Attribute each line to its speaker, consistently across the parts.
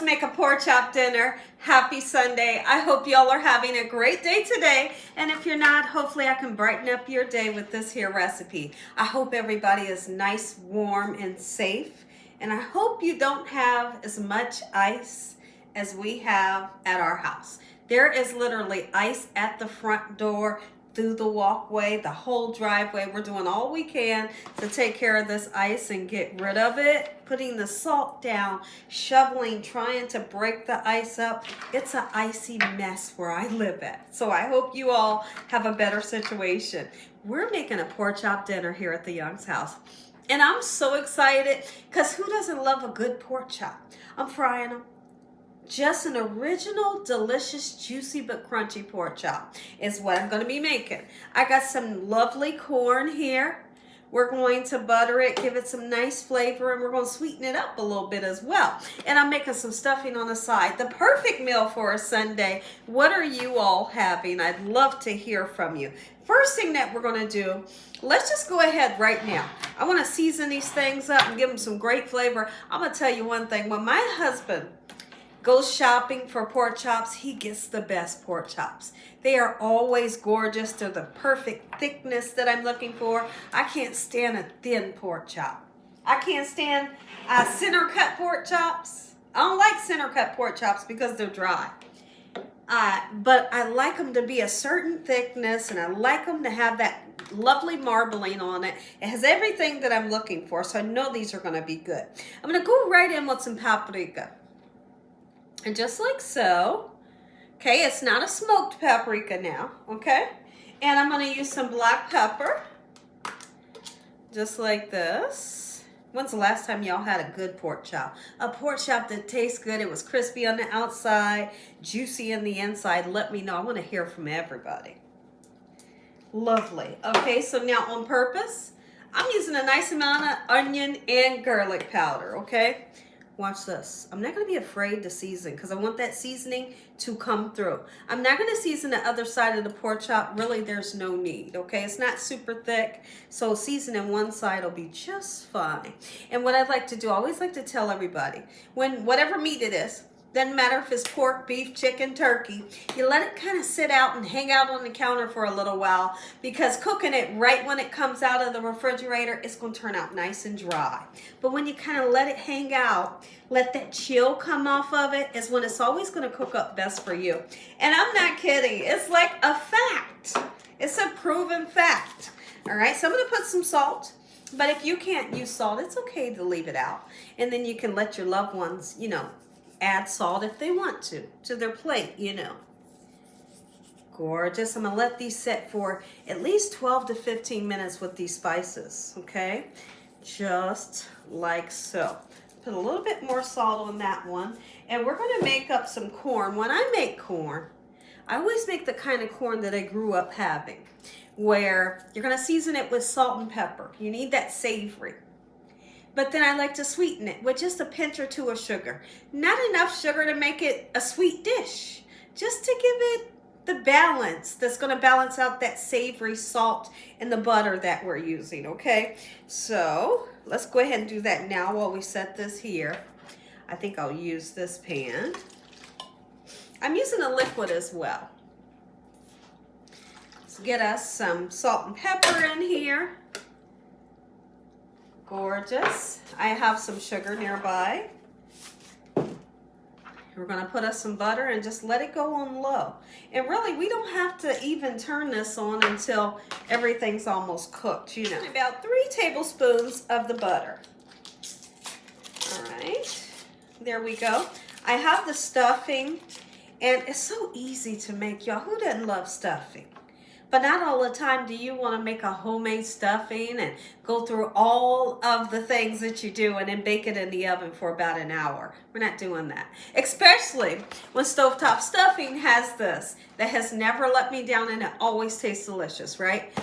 Speaker 1: make a pork chop dinner. Happy Sunday. I hope y'all are having a great day today. And if you're not, hopefully I can brighten up your day with this here recipe. I hope everybody is nice, warm, and safe. And I hope you don't have as much ice as we have at our house. There is literally ice at the front door, through the walkway, the whole driveway. We're doing all we can to take care of this ice and get rid of it. Putting the salt down, shoveling, trying to break the ice up. It's an icy mess where I live at. So I hope you all have a better situation. We're making a pork chop dinner here at the Young's house. And I'm so excited because who doesn't love a good pork chop? I'm frying them. Just an original, delicious, juicy, but crunchy pork chop is what I'm going to be making. I got some lovely corn here. We're going to butter it, give it some nice flavor, and we're going to sweeten it up a little bit as well. And I'm making some stuffing on the side. The perfect meal for a Sunday. What are you all having? I'd love to hear from you. First thing that we're going to do, let's just go ahead right now. I want to season these things up and give them some great flavor. I'm going to tell you one thing. When my husband goes shopping for pork chops, he gets the best pork chops. They are always gorgeous. They're the perfect thickness that I'm looking for. I can't stand a thin pork chop. I can't stand center cut pork chops. I don't like center cut pork chops because they're dry. But I like them to be a certain thickness, and I like them to have that lovely marbling on it. It has everything that I'm looking for, so I know these are going to be good. I'm going to go right in with some paprika. And just like so, okay, it's not a smoked paprika now, okay? And I'm going to use some black pepper, just like this. When's the last time y'all had a good pork chop? A pork chop that tastes good. It was crispy on the outside, juicy on the inside. Let me know. I want to hear from everybody. Lovely. Okay, so now on purpose, I'm using a nice amount of onion and garlic powder, okay? Watch this. I'm not going to be afraid to season because I want that seasoning to come through. I'm not going to season the other side of the pork chop. Really, there's no need, okay? It's not super thick, so seasoning one side will be just fine. And what I'd like to do, I always like to tell everybody, when whatever meat it is, doesn't matter if it's pork, beef, chicken, turkey, you let it kind of sit out and hang out on the counter for a little while, because cooking it right when it comes out of the refrigerator, it's going to turn out nice and dry. But when you kind of let it hang out, let that chill come off of it, is when it's always going to cook up best for you. And I'm not kidding. It's like a fact. It's a proven fact. All right, so I'm going to put some salt. But if you can't use salt, it's okay to leave it out. And then you can let your loved ones, add salt if they want to their plate, Gorgeous. I'm going to let these set for at least 12 to 15 minutes with these spices, okay? Just like so. Put a little bit more salt on that one. And we're going to make up some corn. When I make corn, I always make the kind of corn that I grew up having, where you're going to season it with salt and pepper. You need that savory. But then I like to sweeten it with just a pinch or two of sugar. Not enough sugar to make it a sweet dish. Just to give it the balance that's going to balance out that savory salt and the butter that we're using, okay? So let's go ahead and do that now while we set this here. I think I'll use this pan. I'm using a liquid as well. Let's get us some salt and pepper in here. Gorgeous. I have some sugar nearby. We're going to put us some butter and just let it go on low. And really, we don't have to even turn this on until everything's almost cooked, About 3 tablespoons of the butter. All right. There we go. I have the stuffing, and it's so easy to make, y'all. Who doesn't love stuffing? But not all the time do you want to make a homemade stuffing and go through all of the things that you do and then bake it in the oven for about an hour. We're not doing that. Especially when stovetop stuffing has this. That has never let me down, and it always tastes delicious, right?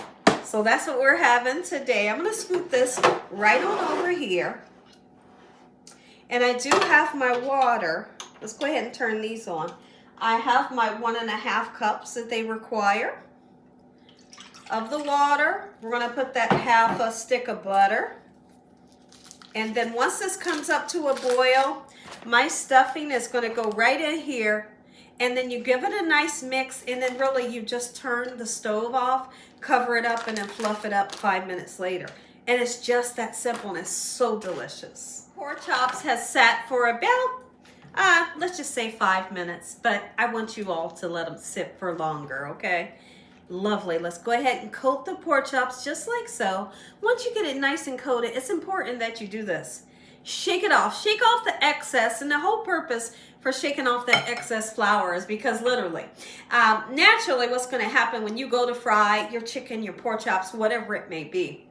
Speaker 1: So that's what we're having today. I'm going to scoop this right on over here. And I do have my water. Let's go ahead and turn these on. I have my 1.5 cups that they require of the water. We're going to put that half a stick of butter. And then once this comes up to a boil, My stuffing is going to go right in here, and then you give it a nice mix, and then really you just turn the stove off, cover it up, and then fluff it up 5 minutes later. And it's just that simple, and it's so delicious. Pork chops has sat for about, let's just say 5 minutes, but I want you all to let them sit for longer, okay? Lovely. Let's go ahead and coat the pork chops just like so. Once you get it nice and coated, it's important that you do this. Shake it off. Shake off the excess, and the whole purpose for shaking off that excess flour is because literally, naturally what's going to happen when you go to fry your chicken, your pork chops, whatever it may be,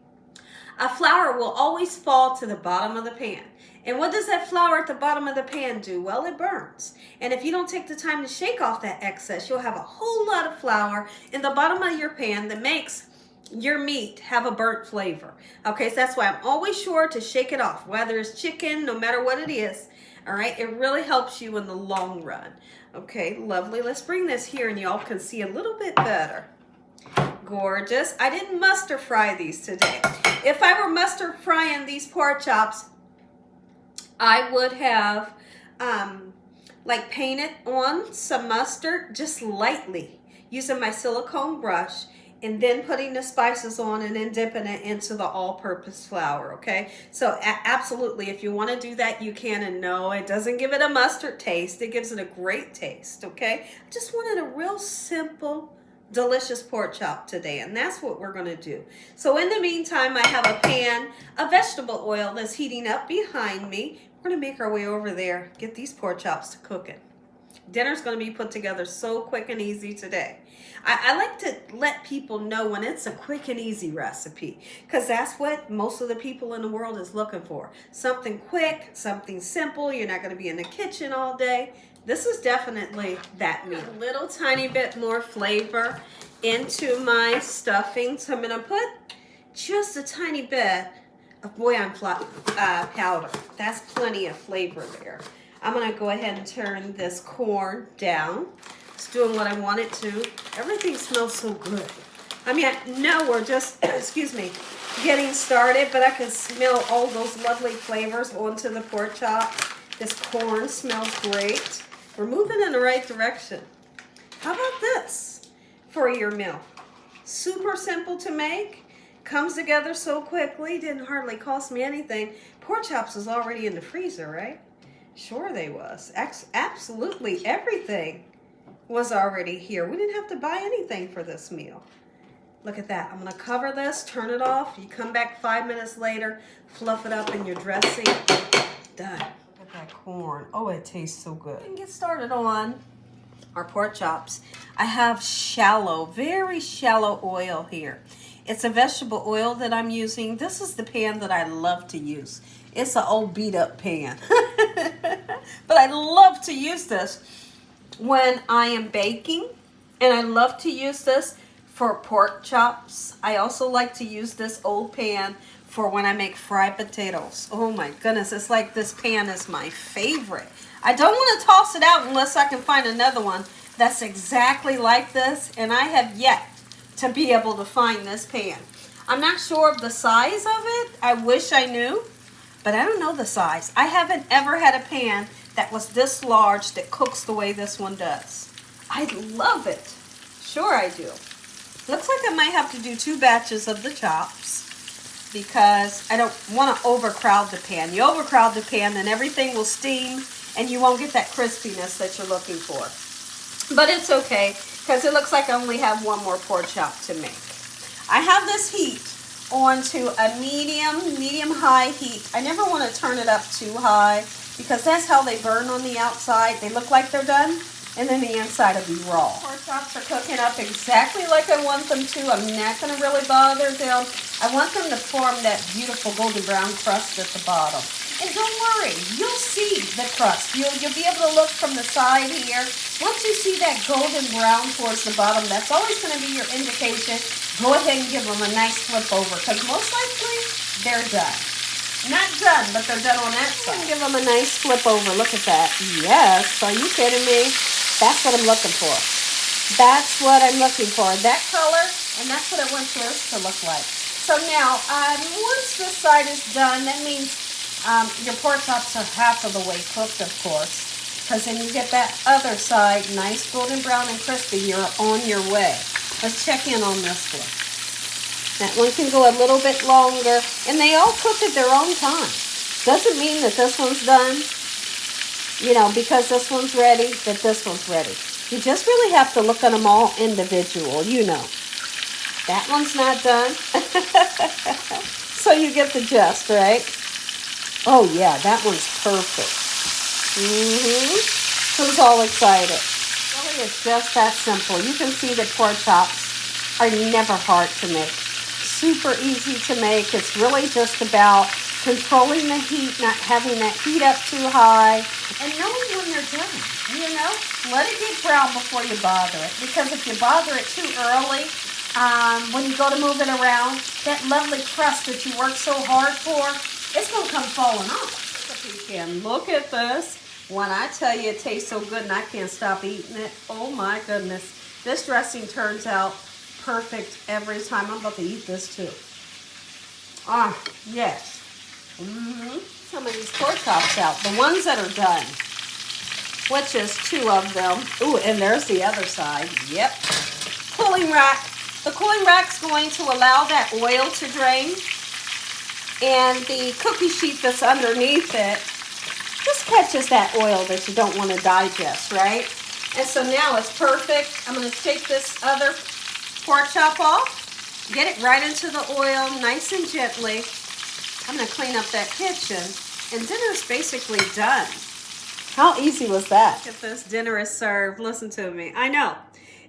Speaker 1: a flour will always fall to the bottom of the pan. And what does that flour at the bottom of the pan do? Well, it burns. And if you don't take the time to shake off that excess, you'll have a whole lot of flour in the bottom of your pan that makes your meat have a burnt flavor. Okay, so that's why I'm always sure to shake it off, whether it's chicken, no matter what it is. All right, it really helps you in the long run. Okay, lovely. Let's bring this here and y'all can see a little bit better. Gorgeous. I didn't mustard fry these today. If I were mustard frying these pork chops, I would have like painted on some mustard just lightly using my silicone brush, and then putting the spices on and then dipping it into the all-purpose flour, okay? So absolutely, if you want to do that, you can. And no, it doesn't give it a mustard taste. It gives it a great taste, okay? I just wanted a real simple, delicious pork chop today, and that's what we're going to do. So in the meantime, I have a pan of vegetable oil that's heating up behind me. We're going to make our way over there, get these pork chops to cooking. Dinner's going to be put together so quick and easy today. I like to let people know when it's a quick and easy recipe, because that's what most of the people in the world is looking for. Something quick, something simple. You're not going to be in the kitchen all day. This is definitely that meal. A little tiny bit more flavor into my stuffing. So I'm going to put just a tiny bit of bouillon powder. That's plenty of flavor there. I'm going to go ahead and turn this corn down. It's doing what I want it to. Everything smells so good. I mean, I know we're just, excuse me, getting started, but I can smell all those lovely flavors onto the pork chop. This corn smells great. We're moving in the right direction. How about this for your meal? Super simple to make. Comes together so quickly. Didn't hardly cost me anything. Pork chops was already in the freezer, right? Sure they was. Absolutely everything was already here. We didn't have to buy anything for this meal. Look at that. I'm going to cover this, turn it off. You come back 5 minutes later, fluff it up in your dressing. Done. Look at that corn. Oh, it tastes so good. We can get started on our pork chops. I have shallow, very shallow oil here. It's a vegetable oil that I'm using. This is the pan that I love to use. It's an old beat up pan. But I love to use this when I am baking, and I love to use this for pork chops. I also like to use this old pan for when I make fried potatoes. Oh my goodness, it's like this pan is my favorite. I don't want to toss it out unless I can find another one that's exactly like this, and I have yet to be able to find this pan. I'm not sure of the size of it. I wish I knew, but I don't know the size. I haven't ever had a pan that was this large that cooks the way this one does. I love it. Sure I do. Looks like I might have to do 2 batches of the chops because I don't want to overcrowd the pan. You overcrowd the pan and everything will steam and you won't get that crispiness that you're looking for. But it's okay because it looks like I only have 1 more pork chop to make. I have this heat onto a medium-high heat. I never want to turn it up too high because that's how they burn on the outside. They look like they're done, and then the inside will be raw. Pork chops are cooking up exactly like I want them to. I'm not going to really bother them. I want them to form that beautiful golden brown crust at the bottom. And don't worry, you'll see the crust. You'll be able to look from the side here. Once you see that golden brown towards the bottom, that's always going to be your indication. Go ahead and give them a nice flip over because most likely they're done. Not done, but they're done on that side. Give them a nice flip over. Look at that. Yes, are you kidding me? That's what I'm looking for. That's what I'm looking for. That color, and that's what I want yours to look like. So now, once this side is done, that means Your pork chops are half of the way cooked, of course, because then you get that other side nice golden brown and crispy. You're on your way. Let's check in on this one. That one can go a little bit longer, and they all cook at their own time. Doesn't mean that this one's done, you know, because this one's ready, that this one's ready. You just really have to look at them all individual, you know. That one's not done. So you get the gist, right? Oh yeah, that one's perfect. Who's all excited? Really, it's just that simple. You can see that pork chops are never hard to make. Super easy to make. It's really just about controlling the heat, not having that heat up too high, and knowing when you're done, you know? Let it get brown before you bother it, because if you bother it too early, when you go to move it around, that lovely crust that you worked so hard for, it's going to come falling off. And look at this. When I tell you it tastes so good and I can't stop eating it, oh my goodness. This dressing turns out perfect every time. I'm about to eat this too. Ah, yes. Some of these pork chops out, the ones that are done, which is 2 of them. Ooh, and there's the other side. Yep. Cooling rack. The cooling rack's going to allow that oil to drain, and the cookie sheet that's underneath it just catches that oil that you don't want to digest, right? And so now it's perfect. I'm going to take this other pork chop off, get it right into the oil nice and gently. I'm going to clean up that kitchen, and dinner's basically done. How easy was that? If this dinner is served, listen to me. I know.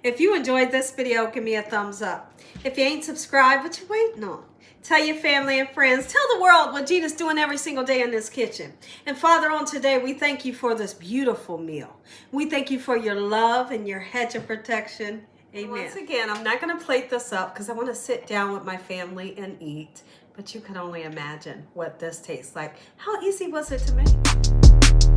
Speaker 1: If you enjoyed this video, give me a thumbs up. If you ain't subscribed, what you waiting on? Tell your family and friends. Tell the world what Gina's doing every single day in this kitchen. And Father, on today, we thank you for this beautiful meal. We thank you for your love and your hedge of protection. Amen. Once again, I'm not going to plate this up because I want to sit down with my family and eat. But you can only imagine what this tastes like. How easy was it to make?